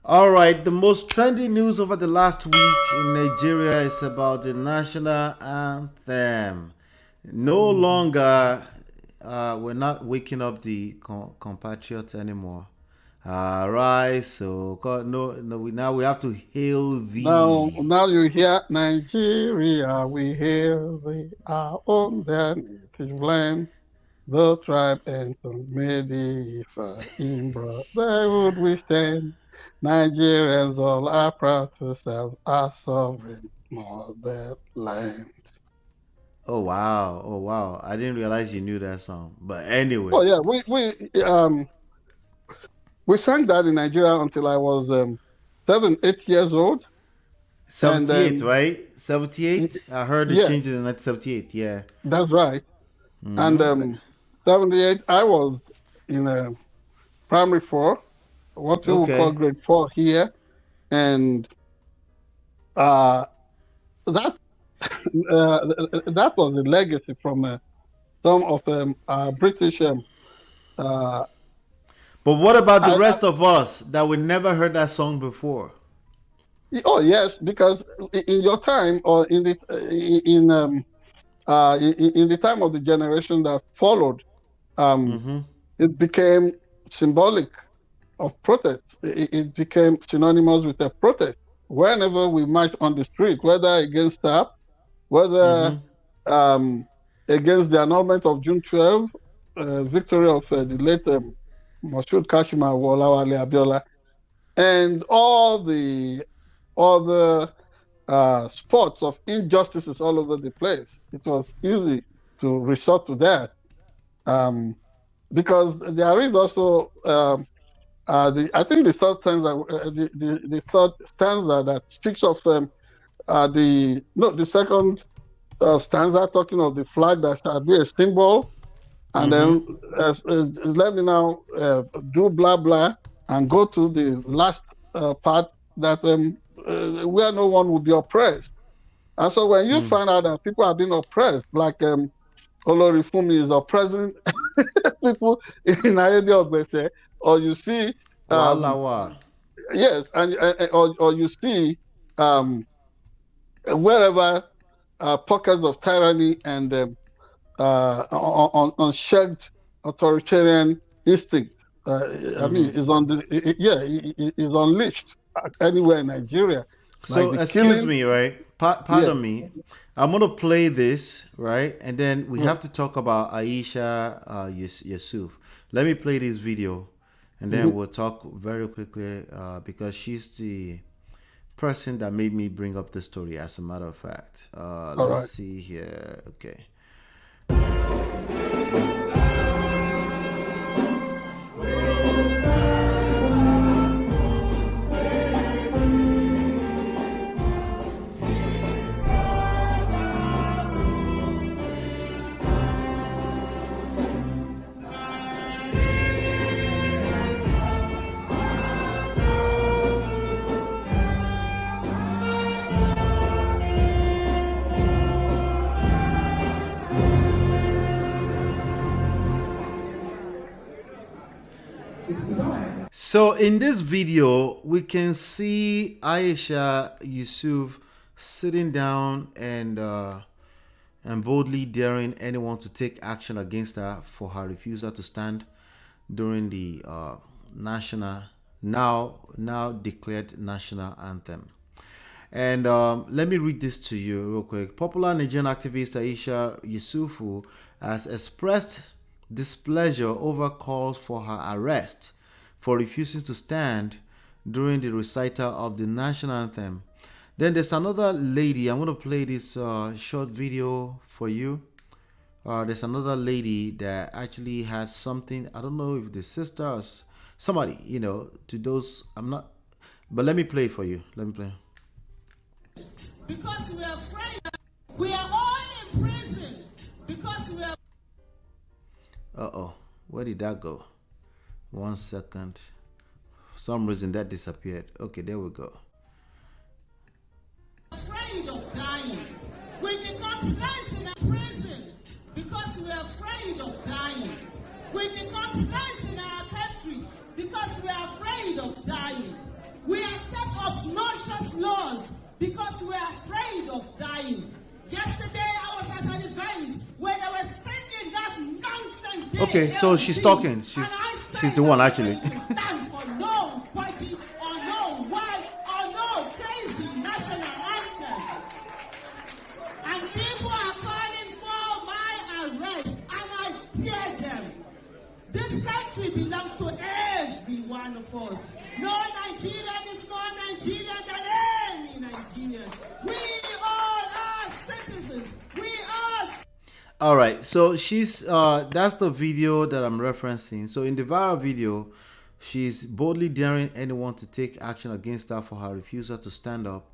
All right, the most trending news over the last week in Nigeria is about the national anthem. No longer, we're not waking up the compatriots anymore. All right, so now we have to hail thee. Now you hear Nigeria, we hail thee, our own their native land. The tribe anthem made if in brotherhood we stand. Nigerians all are proud to serve our sovereign motherland. Oh wow, oh wow! I didn't realize you knew that song. But anyway, Oh yeah, we sang that in Nigeria until I was 7, 8 years old, and 78, then right? 78. I heard it yeah, changed in 1978. Yeah. that's right. And Mm-hmm. 78, I was in primary four, what we would call Okay. grade four here, and uh, that that was a legacy from some of British. Uh, But what about the I, rest of us that we never heard that song before? oh yes, because in your time or in the in the time of the generation that followed, um, Mm-hmm. it became symbolic of protest. It became synonymous with a protest. Whenever we march on the street, whether against SAP, whether Mm-hmm. um, against the annulment of June 12, victory of the late Moshood Kashima Wolawale Abiola, and all the other spots of injustices all over the place. It was easy to resort to that because there is also I think the third stanza, the third stanza that speaks of the second stanza talking of the flag that shall be a symbol, and Mm-hmm. then let me now do blah blah and go to the last part that where no one will be oppressed. And so when you find out that people are being oppressed, like Olorifumi is oppressing people in area of Bese, or you see, um, Walawa. yes, or you see wherever pockets of tyranny and unchecked authoritarian instinct. I mean, Mm-hmm. is unleashed anywhere in Nigeria, like So the excuse killing. me, right? Yes, Pardon me. I'm gonna play this, right? And then we have to talk about Aisha Yesuf. Let me play this video, and then mm-hmm. we'll talk very quickly because she's the person that made me bring up the story. As a matter of fact, All let's right. see here. Okay. So in this video, we can see Aisha Yusuf sitting down and boldly daring anyone to take action against her for her refusal to stand during the national now declared national anthem. And let me read this to you real quick. Popular Nigerian activist Aisha Yesufu has expressed displeasure over calls for her arrest for refusing to stand during the recital of the national anthem. Then there's another lady. I'm going to play this short video for you. There's another lady that actually has something. I don't know if the sister or somebody, to those. I'm not. But let me play it for you. Let me play. Because we are afraid. We are all in prison because we are. Uh-oh. Where did that go? 1 second. For some reason that disappeared. Okay, there we go. Afraid of dying. We become slaves in a prison because we are afraid of dying. We become slaves in our country because we are afraid of dying. We Okay, so she's talking. She's the one actually. Stand for no party or no white or no crazy national anthem. And people are calling for my arrest, and I fear them. This country belongs to every one of us. No Nigerian is more Nigerian than any Nigerian. We all are citizens. We are. All right, so she's that's the video that I'm referencing. So in the viral video, she's boldly daring anyone to take action against her for her refusal to stand up.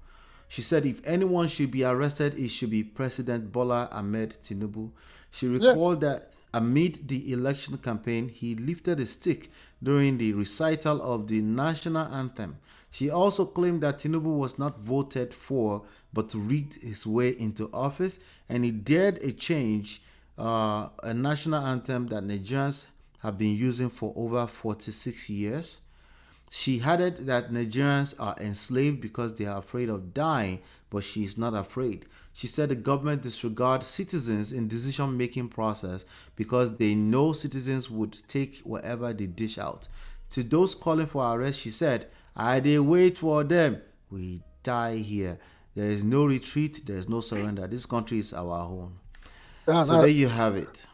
She said if anyone should be arrested, it should be President Bola Ahmed Tinubu. She recalled that amid the election campaign, he lifted a stick during the recital of the national anthem. She also claimed that Tinubu was not voted for but rigged his way into office, and he dared a change, a national anthem that Nigerians have been using for over 46 years. She added that Nigerians are enslaved because they are afraid of dying, but she is not afraid. She said the government disregards citizens in decision-making process because they know citizens would take whatever they dish out. To those calling for arrest, she said, "I dey wait for them. We die here. There is no retreat. There is no surrender. This country is our home." Yeah, So there you have it.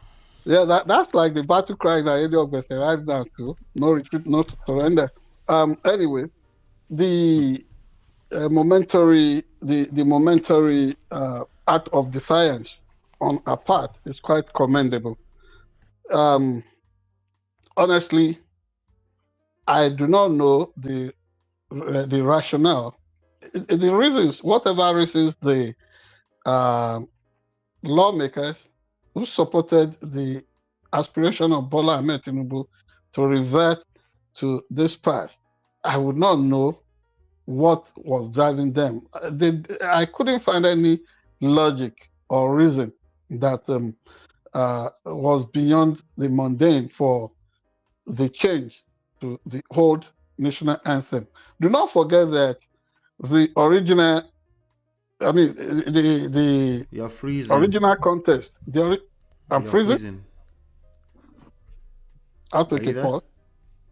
that's like the battle cry that any of us arrived now too. No retreat, no surrender. Anyway, the momentary act of defiance on our part is quite commendable. Honestly, I do not know the rationale, the reasons, whatever reasons the lawmakers who supported the aspiration of Bola Ahmed Tinubu to revert to this past. I would not know what was driving them. I couldn't find any logic or reason that was beyond the mundane for the change to the old national anthem. Do not forget that the original, the You're freezing. original contest. I'm You're freezing. I'll Are take you a there? pause.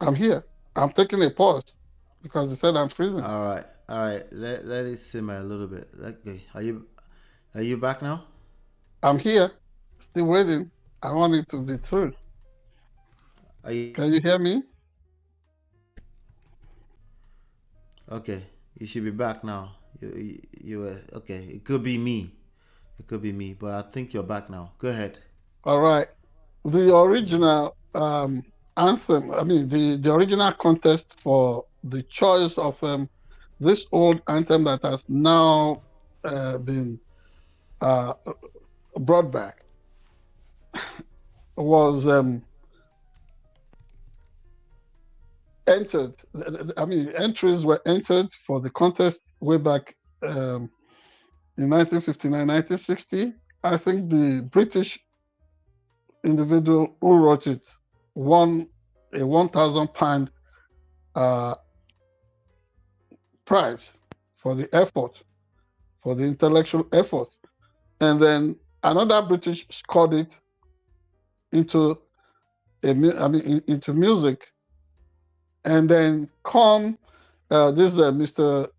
I'm here. I'm taking a pause because they said I'm freezing. All right. Let it simmer a little bit. Okay. Are you back now? I'm here, still waiting. I want it to be through. Can you hear me? Okay? You should be back now. You were okay. It could be me. But I think you're back now. Go ahead. All right. The original anthem, the original contest for the choice of this old anthem that has now been brought back was entered. Entries were entered for the contest way back in 1959, 1960. I think the British individual who wrote it won a £1,000 prize for the effort, for the intellectual effort. And then another British scored it into into music. And then this Mr.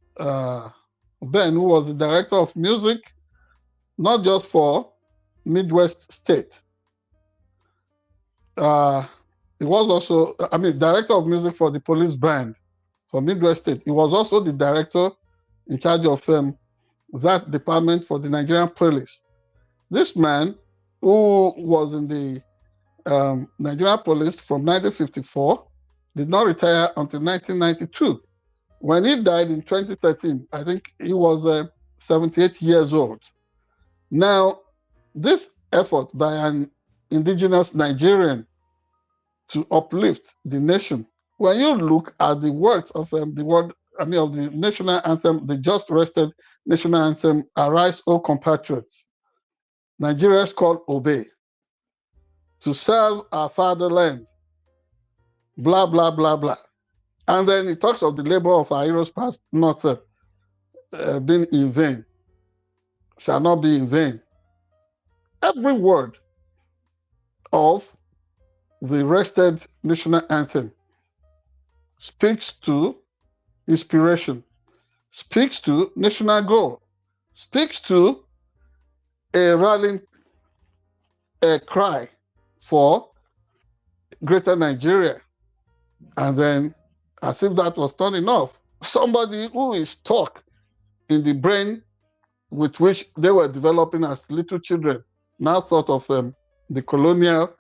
Ben, who was the director of music, not just for Midwest State. He was also, director of music for the police band for Midwest State. He was also the director in charge of that department for the Nigerian police. This man, who was in the Nigerian police from 1954, did not retire until 1992. When he died in 2013, I think he was 78 years old. Now, this effort by an indigenous Nigerian to uplift the nation, when you look at the words of of the national anthem, the just rested national anthem, "Arise, O compatriots, Nigerians call obey, to serve our fatherland," blah, blah, blah, blah. And then it talks of the labor of our heroes past not being in vain, shall not be in vain. Every word of the rested national anthem speaks to inspiration, speaks to national goal, speaks to a rallying cry for greater Nigeria. And then, as if that was not enough, somebody who is stuck in the brain with which they were developing as little children now thought of the colonial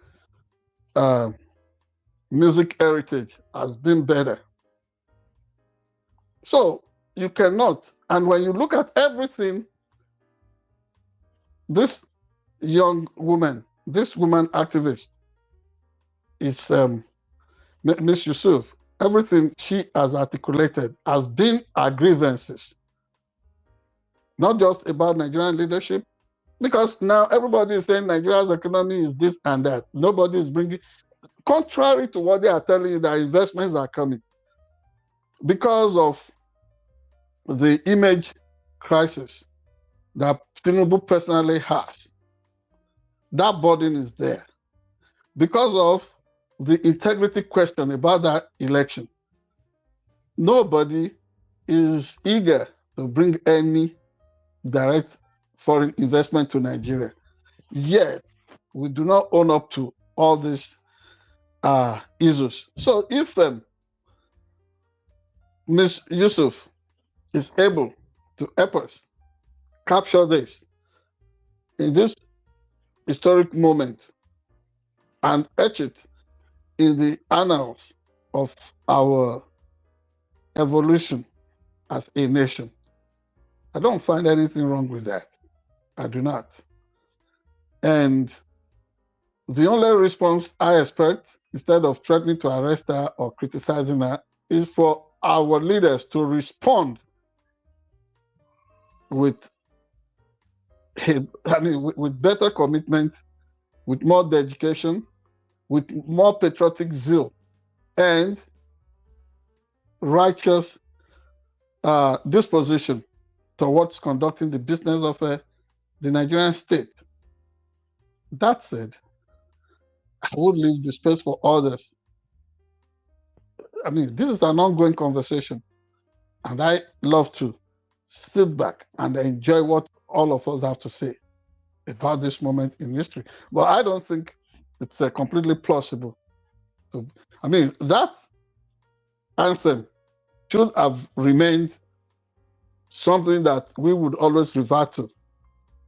music heritage as being better. So you cannot. And when you look at everything, this young woman, this woman activist, is Ms. Yusuf. Everything she has articulated has been her grievances, not just about Nigerian leadership, because now everybody is saying Nigeria's economy is this and that. Nobody is bringing, contrary to what they are telling you, that investments are coming. Because of the image crisis that Tinubu personally has, that burden is there. Because of the integrity question about that election, nobody is eager to bring any direct foreign investment to Nigeria. Yet, we do not own up to all these issues. So if Ms. Yusuf is able to help us capture this in this historic moment and etch it in the annals of our evolution as a nation, I don't find anything wrong with that. I do not. And the only response I expect, instead of threatening to arrest her or criticizing her, is for our leaders to respond with better commitment, with more dedication, with more patriotic zeal, and righteous disposition towards conducting the business of the Nigerian state. That said, I would leave the space for others. I mean, this is an ongoing conversation, and I love to sit back and enjoy what all of us have to say about this moment in history. But I don't think it's completely plausible. I mean, that anthem should have remained something that we would always revert to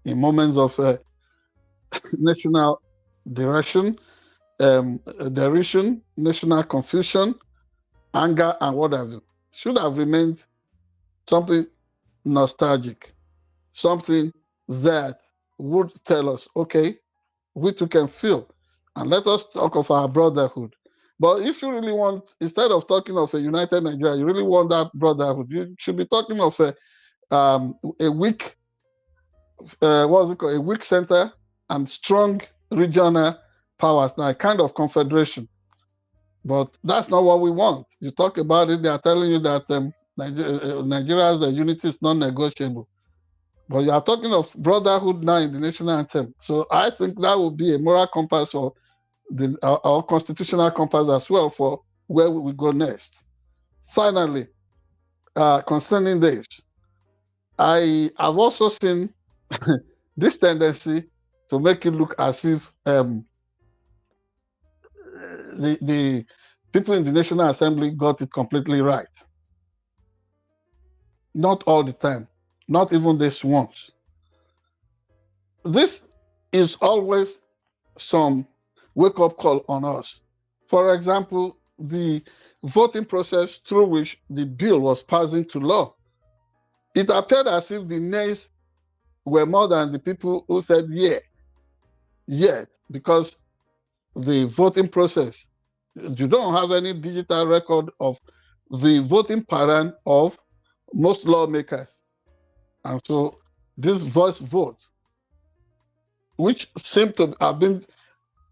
in moments of national derision, national confusion, anger, and what have you. Should have remained something nostalgic, something that would tell us, okay, we too can feel, and let us talk of our brotherhood. But if you really want, instead of talking of a united Nigeria, you really want that brotherhood, you should be talking of a weak, what's it called, a weak center and strong regional powers, now a kind of confederation. But that's not what we want. You talk about it, they are telling you that Nigeria's unity is non-negotiable. But you are talking of brotherhood now in the national anthem. So I think that would be a moral compass for our constitutional compass as well for where we go next. Finally, concerning this, I have also seen this tendency to make it look as if the people in the National Assembly got it completely right. Not all the time, not even this once. This is always some wake-up call on us. For example, the voting process through which the bill was passed into law. It appeared as if the nays were more than the people who said yeah. Yet, because the voting process, you don't have any digital record of the voting pattern of most lawmakers. And so this voice vote, which seemed to have been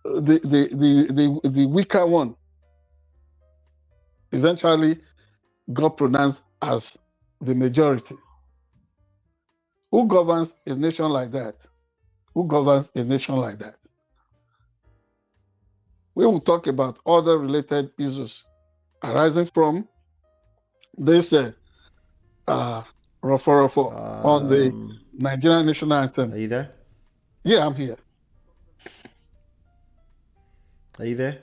the weaker one, eventually got pronounced as the majority. Who governs a nation like that? Who governs a nation like that? we will talk about other related issues arising from this Rofo on the Nigerian national anthem. Are you there? Yeah, I'm here. Are you there?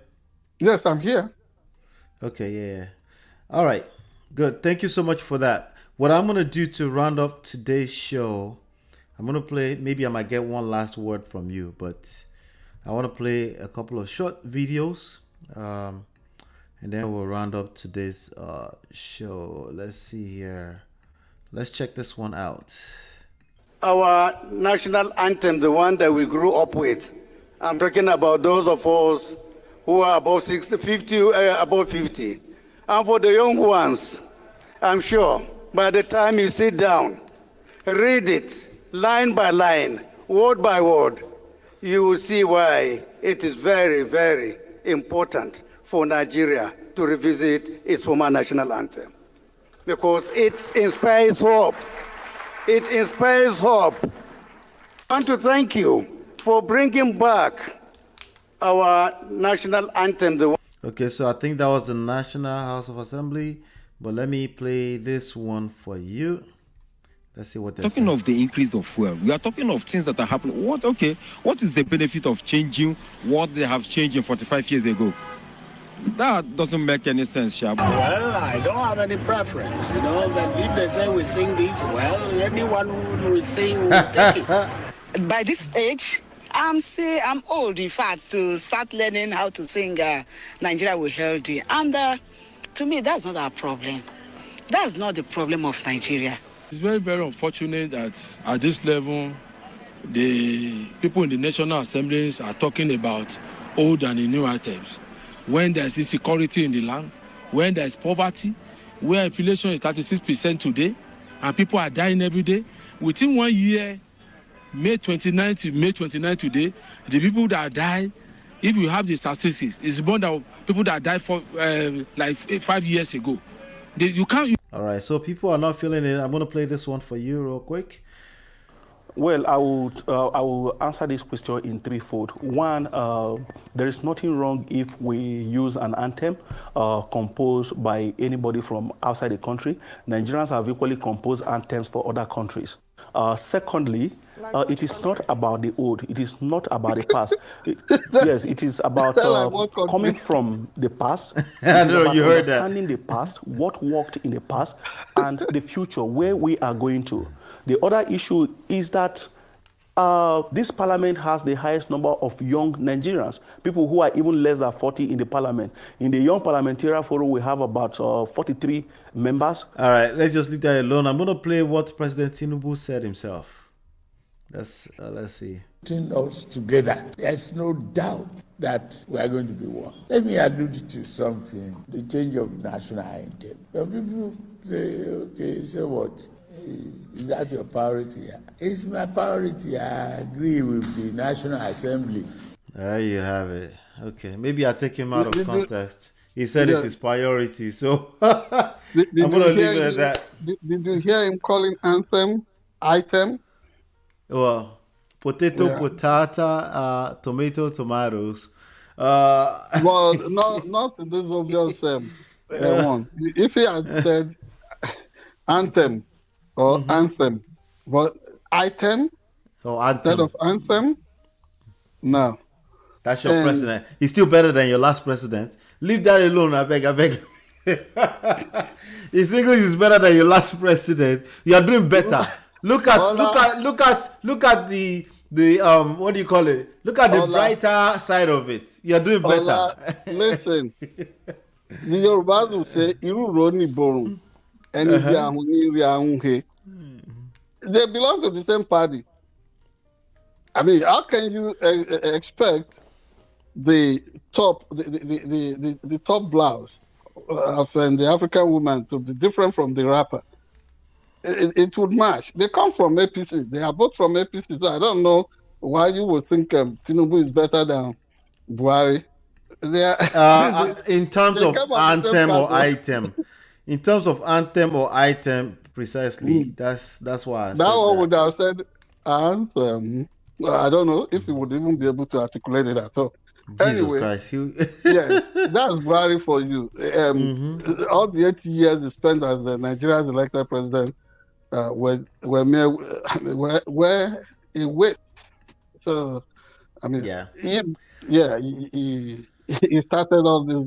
Yes, I'm here. Okay, yeah. All right, good. Thank you so much for that. What I'm going to do to round up today's show, I'm going to play, maybe I might get one last word from you, but I want to play a couple of short videos, and then we'll round up today's show. Let's see here. Let's check this one out. Our national anthem, the one that we grew up with. I'm talking about those of us who are above 50. And for the young ones, I'm sure by the time you sit down, read it line by line, word by word, you will see why it is very, very important for Nigeria to revisit its former national anthem. Because it inspires hope. It inspires hope. I want to thank you for bringing back our national anthem. Okay, so I think that was the National House of Assembly, but let me play this one for you. Let's see what they're talking saying. Of the increase of fuel. We are talking of things that are happening. What is the benefit of changing what they have changed in 45 years ago? That doesn't make any sense, Shab. Well, I don't have any preference, but if they say we sing this, well, anyone who will sing will take it. By this age, I'm old, in fact, to start learning how to sing Nigeria Will Hold You. And to me, that's not our problem. That's not the problem of Nigeria. It's very, very unfortunate that at this level, the people in the National Assemblies are talking about old and new items. When there's insecurity in the land, when there's poverty, where inflation is 36% today, and people are dying every day, within 1 year, May 29 to May 29 today, the people that die, if you have the statistics, it's more than people that died for like 5 years ago. You can't. All right, so people are not feeling it. I'm going to play this one for you real quick. Well, I will answer this question in threefold. One, there is nothing wrong if we use an anthem composed by anybody from outside the country. Nigerians have equally composed anthems for other countries. Secondly, it is not about the old. It is not about the past. Yes, it is about coming from the past. I know you heard that. Understanding the past, what worked in the past, and the future, where we are going to. The other issue is that this parliament has the highest number of young Nigerians, people who are even less than 40 in the parliament. In the Young Parliamentarian Forum, we have about 43 members. All right, let's just leave that alone. I'm going to play what President Tinubu said himself. Let's see. Putting us together, there's no doubt that we are going to be one. Let me allude to something, the change of national anthem. Some people say, okay, so what? Is that your priority? It's my priority. I agree with the National Assembly. There you have it. Okay, maybe I take him out of context. He said it's his priority, so I'm going to leave it at that. Did you hear him calling anthem item? Well, potato, potata, tomato, tomatoes. Well, not this obvious one. If he had said anthem or anthem, but item instead of anthem, no. That's your president. He's still better than your last president. Leave that alone, I beg. His English is better than your last president. You are doing better. Look at the what do you call it? Look at the brighter side of it. You're doing better. Listen, the Yorubas will say, "Iru roni borum." They belong to the same party. I mean, how can you expect the top blouse of the African woman to be different from the rapper? It would match. They come from APC. They are both from APC. So I don't know why you would think Tinubu is better than Buhari. In terms of anthem or item. In terms of anthem or item, precisely. That's why I said that. One would have said anthem. I don't know if he would even be able to articulate it at all. Jesus Anyway, Christ. yes, that's Buhari for you. All the 80 years he spent as the Nigeria's elected president were mere were a waste. So I mean, Yeah. he started all this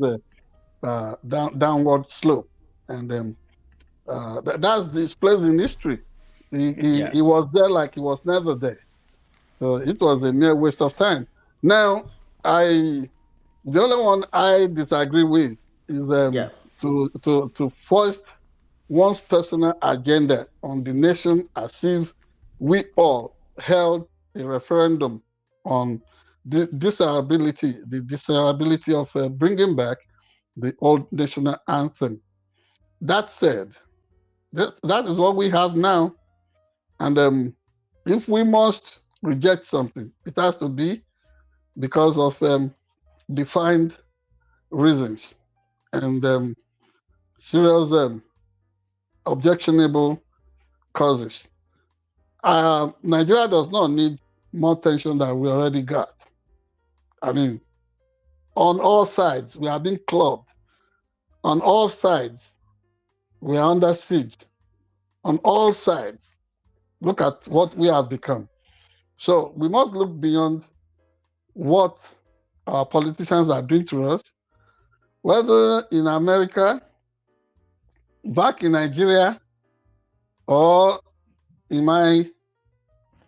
downward slope, and that's his place in history. Yeah. He was there like he was never there. So it was a mere waste of time. Now, the only one I disagree with is Yeah. to foist one's personal agenda on the nation as if we all held a referendum on the desirability of bringing back the old national anthem. That said, that is what we have now. And if we must reject something, it has to be because of defined reasons and serious objectionable causes. Nigeria does not need more tension than we already got. I mean, on all sides, we are being clubbed. On all sides, we are under siege. On all sides, look at what we have become. So we must look beyond what our politicians are doing to us, whether in America, back in Nigeria, or in my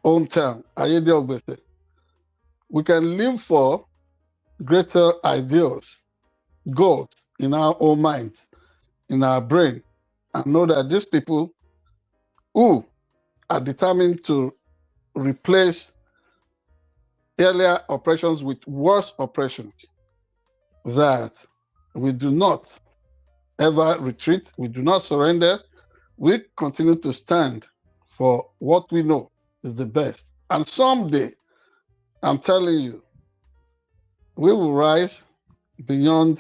hometown, Ayede Ogbese. We can live for greater ideals, goals in our own minds, in our brain, and know that these people who are determined to replace earlier oppressions with worse oppressions, that we do not ever retreat, we do not surrender, we continue to stand for what we know is the best. And someday, I'm telling you, we will rise beyond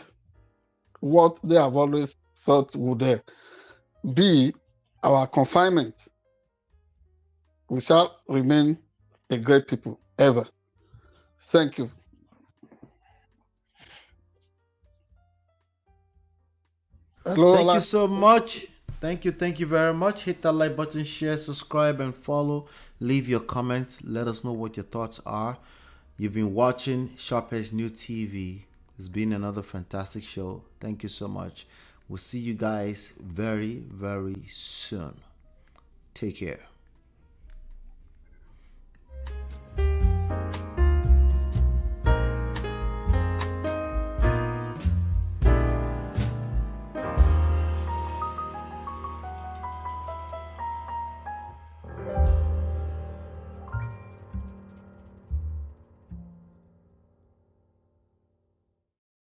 what they have always thought would be our confinement. We shall remain a great people ever. Thank you. Hello, Thank you Ola. so much. Thank you very much. Hit that like button, share, subscribe, and follow. Leave your comments. Let us know what your thoughts are. You've been watching Sharp Edge New TV. It's been another fantastic show. Thank you so much. We'll see you guys very, very soon. Take care.